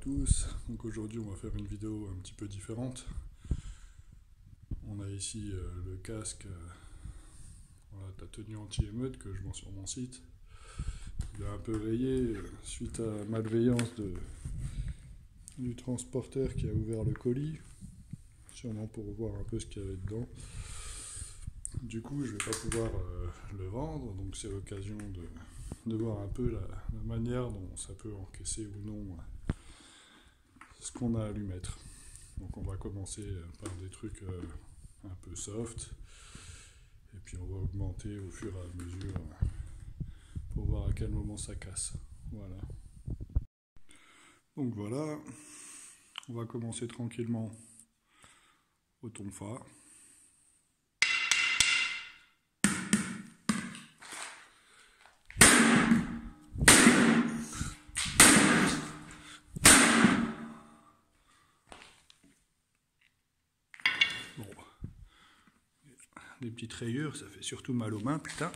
tous, donc aujourd'hui on va faire une vidéo un petit peu différente. On a ici le casque, voilà, de la tenue anti-émeute que je vends sur mon site. Il est un peu rayé suite à malveillance du transporteur qui a ouvert le colis, sûrement pour voir un peu ce qu'il y avait dedans. Du coup je vais pas pouvoir le vendre, donc c'est l'occasion de voir un peu la manière dont ça peut encaisser ou non ce qu'on a à lui mettre. Donc on va commencer par des trucs un peu soft, et puis on va augmenter au fur et à mesure pour voir à quel moment ça casse. Voilà. Donc voilà, on va commencer tranquillement au tonfa. Bon, des petites rayures, ça fait surtout mal aux mains, putain.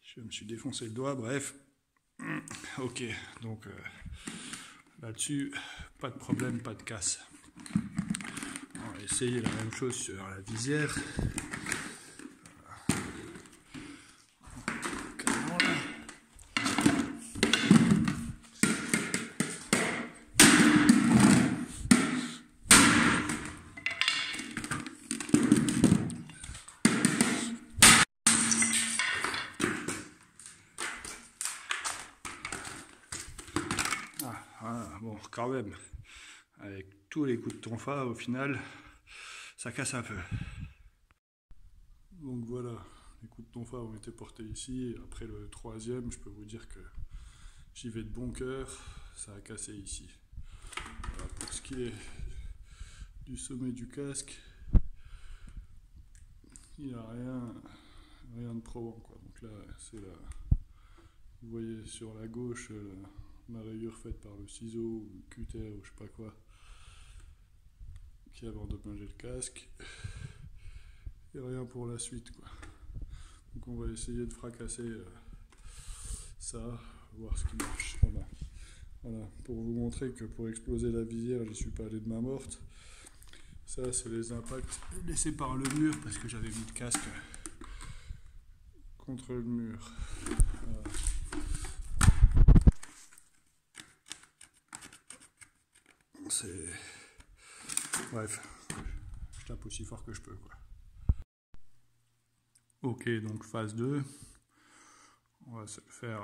Je me suis défoncé le doigt, bref. Ok, donc là-dessus, pas de problème, pas de casse. On va essayer la même chose sur la visière. Voilà, bon, quand même, avec tous les coups de tonfa, au final, ça casse un peu. Donc voilà, les coups de tonfa ont été portés ici. Après le troisième, je peux vous dire que j'y vais de bon cœur, ça a cassé ici. Voilà, pour ce qui est du sommet du casque, il n'y a rien de probant, quoi. Donc là, c'est la... Vous voyez sur la gauche, la rayure faite par le ciseau ou le cutter ou je sais pas quoi qui a endommagé le casque, et rien pour la suite, quoi. Donc on va essayer de fracasser ça, voir ce qui marche. Voilà, pour vous montrer que pour exploser la visière, j'y suis pas allé de main morte. Ça, c'est les impacts laissés par le mur parce que j'avais mis le casque contre le mur. Voilà. C'est... Bref, je tape aussi fort que je peux, quoi. Ok, donc phase 2. On va se le faire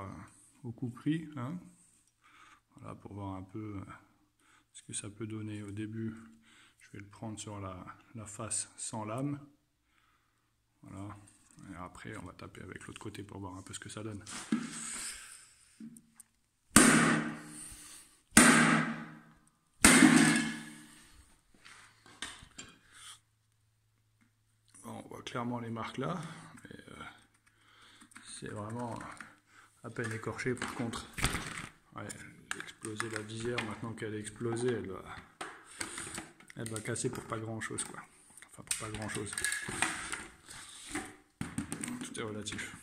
au coup pris, hein. Voilà, pour voir un peu ce que ça peut donner. Au début, je vais le prendre sur la face sans lame. Voilà. Et après, on va taper avec l'autre côté pour voir un peu ce que ça donne. Bon, on voit clairement les marques là, mais c'est vraiment à peine écorché. Par contre, ouais, j'ai explosé la visière. Maintenant qu'elle est explosée, elle va casser pour pas grand chose, quoi. Enfin, pour pas grand chose. Tout est relatif.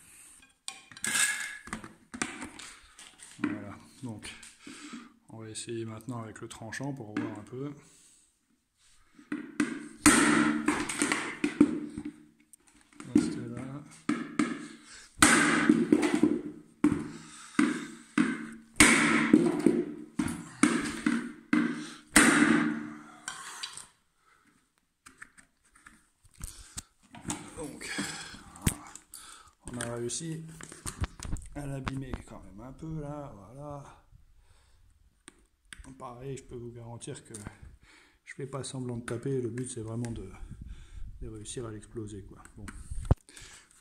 Voilà, donc on va essayer maintenant avec le tranchant pour voir un peu. Restez là. Donc, on a réussi à l'abîmer quand même un peu là, voilà. Pareil, je peux vous garantir que je fais pas semblant de taper, le but c'est vraiment de réussir à l'exploser, quoi. Bon.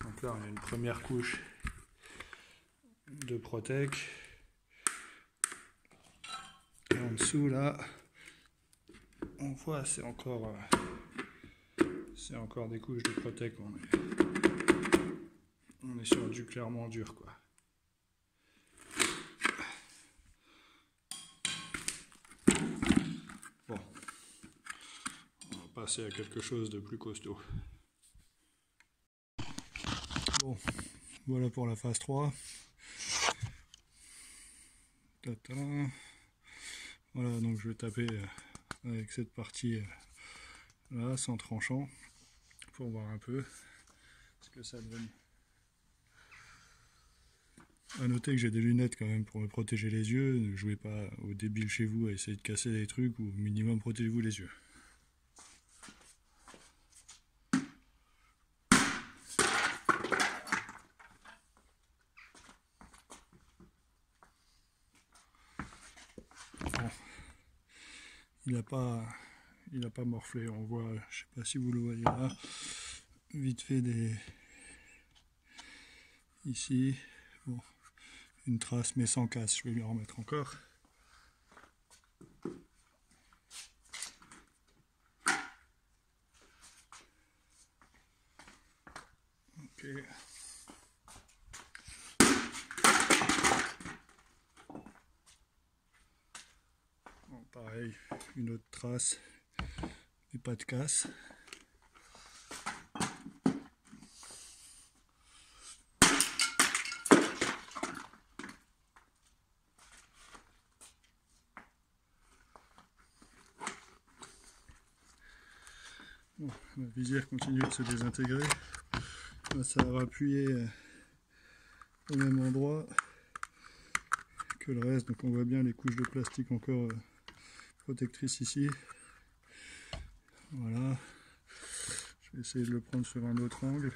Donc là on a une première couche de Protec. Et en dessous là, on voit c'est encore des couches de Protec. On est sur du clairement dur, quoi. Bon, on va passer à quelque chose de plus costaud. Bon, voilà pour la phase 3. Voilà, donc je vais taper avec cette partie là, sans tranchant, pour voir un peu ce que ça donne. A noter que j'ai des lunettes quand même pour me protéger les yeux. Ne jouez pas au débile chez vous à essayer de casser des trucs, ou au minimum protégez-vous les yeux. Bon. Il n'a pas morflé. On voit, je sais pas si vous le voyez là, vite fait ici. Bon, une trace mais sans casse. Je vais lui en remettre encore. Ok. Bon, pareil, une autre trace, mais pas de casse. Bon, la visière continue de se désintégrer. Là, ça va appuyer au même endroit que le reste, donc on voit bien les couches de plastique encore protectrices ici. Voilà, je vais essayer de le prendre sur un autre angle.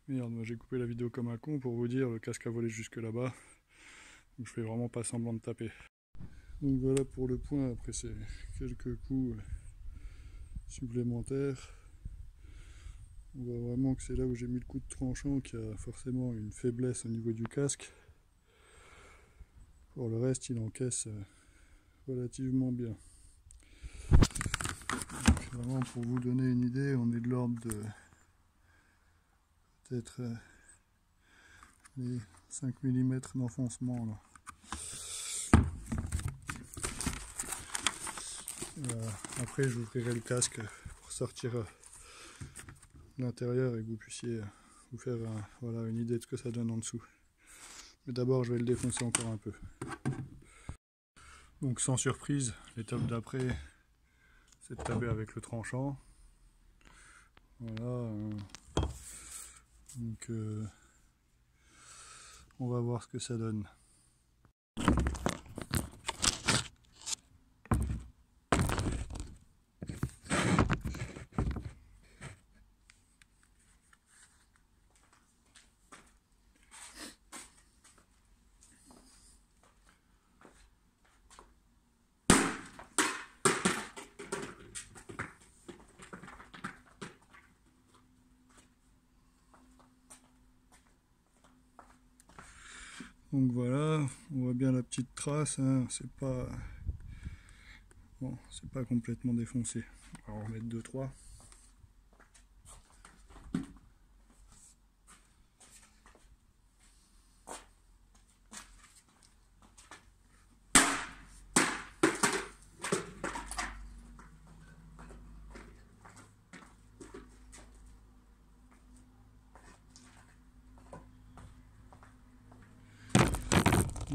Merde, moi j'ai coupé la vidéo comme un con pour vous dire, le casque a volé jusque là-bas. Donc je fais vraiment pas semblant de taper. Donc voilà pour le point, après c'est quelques coups supplémentaires. On voit vraiment que c'est là où j'ai mis le coup de tranchant qu'il y a forcément une faiblesse au niveau du casque. Pour le reste, il encaisse relativement bien. Donc, vraiment pour vous donner une idée, on est de l'ordre de peut-être les 5 mm d'enfoncement là. Après je ouvrirai le casque pour sortir l'intérieur et que vous puissiez vous faire voilà, une idée de ce que ça donne en dessous. Mais d'abord je vais le défoncer encore un peu. Donc sans surprise, l'étape d'après c'est de taper avec le tranchant. Voilà. Donc on va voir ce que ça donne. Donc voilà, on voit bien la petite trace, hein, c'est pas bon, c'est pas complètement défoncé. On va en remettre 2-3.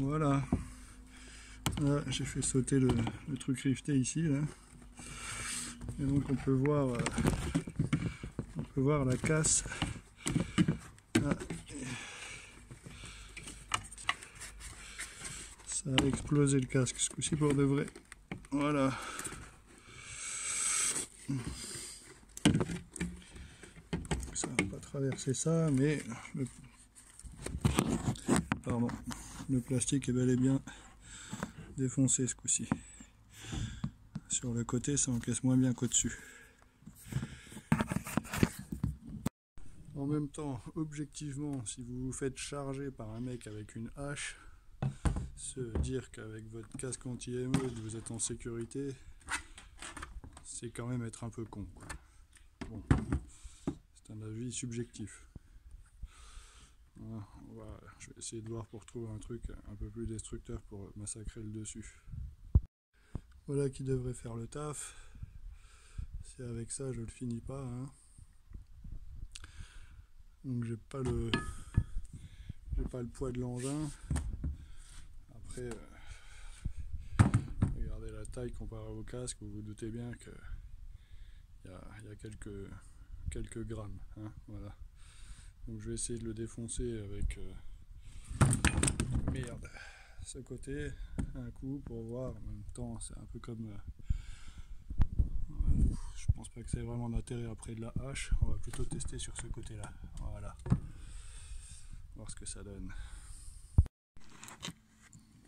Voilà. Là, j'ai fait sauter le truc rifté ici là. Et donc on peut voir la casse. Ah. Ça a explosé le casque ce coup-ci pour de vrai. Voilà. Ça va pas traverser ça, mais le plastique est bel et bien défoncé ce coup-ci. Sur le côté, ça encaisse moins bien qu'au-dessus. En même temps, objectivement, si vous vous faites charger par un mec avec une hache, se dire qu'avec votre casque anti-émeute vous êtes en sécurité, c'est quand même être un peu con, quoi. Bon, c'est un avis subjectif. Voilà, je vais essayer de voir pour trouver un truc un peu plus destructeur pour massacrer le dessus. Voilà qui devrait faire le taf. Si avec ça je le finis pas, hein. Donc j'ai pas le poids de l'engin. Après, regardez la taille comparée au casque, vous vous doutez bien que il y a quelques grammes, hein, voilà. Donc je vais essayer de le défoncer avec ce côté un coup pour voir. En même temps c'est un peu comme je pense pas que c'est vraiment d'intérêt après de la hache. On va plutôt tester sur ce côté là, voilà, voir ce que ça donne.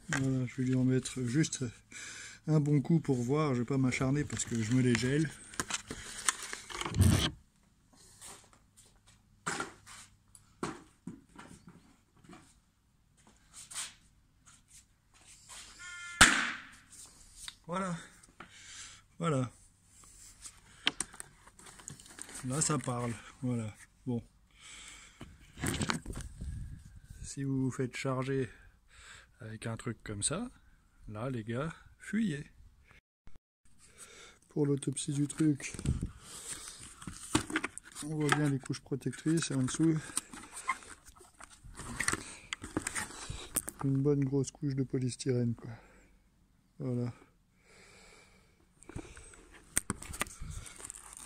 Voilà, je vais lui en mettre juste un bon coup pour voir. Je vais pas m'acharner parce que je me les gèle. Voilà, voilà. Là ça parle, voilà. Bon. Si vous vous faites charger avec un truc comme ça, là les gars, fuyez. Pour l'autopsie du truc, on voit bien les couches protectrices et en dessous une bonne grosse couche de polystyrène, quoi. Voilà.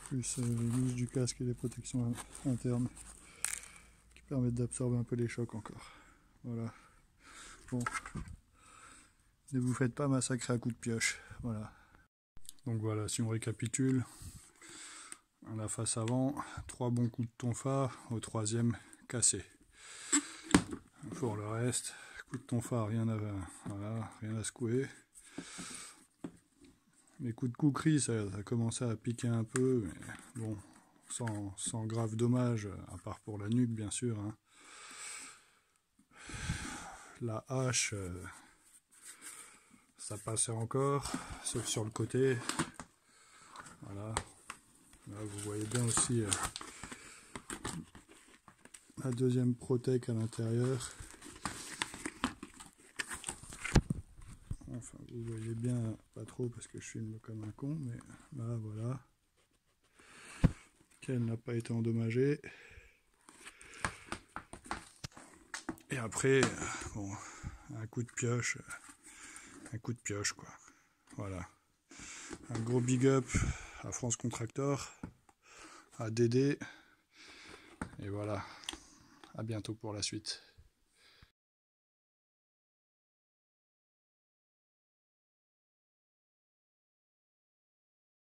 Plus les louches du casque et les protections internes qui permettent d'absorber un peu les chocs encore. Voilà. Bon. Ne vous faites pas massacrer à coups de pioche. Voilà. Donc voilà, si on récapitule, à la face avant, 3 bons coups de tonfa, au 3e cassé. Pour le reste, coup de tonfa, rien à secouer. Les coups de coucris, ça commençait à piquer un peu, mais bon, sans grave dommage, à part pour la nuque bien sûr, hein. La hache, ça passait encore, sauf sur le côté. Voilà. Là, vous voyez bien aussi la deuxième protec à l'intérieur. Enfin, vous voyez bien, pas trop parce que je filme comme un con, mais là, voilà. Qu'elle n'a pas été endommagée. Et après, bon, un coup de pioche quoi. Voilà. Un gros big up à France Contractor, à Dédé, et voilà. À bientôt pour la suite.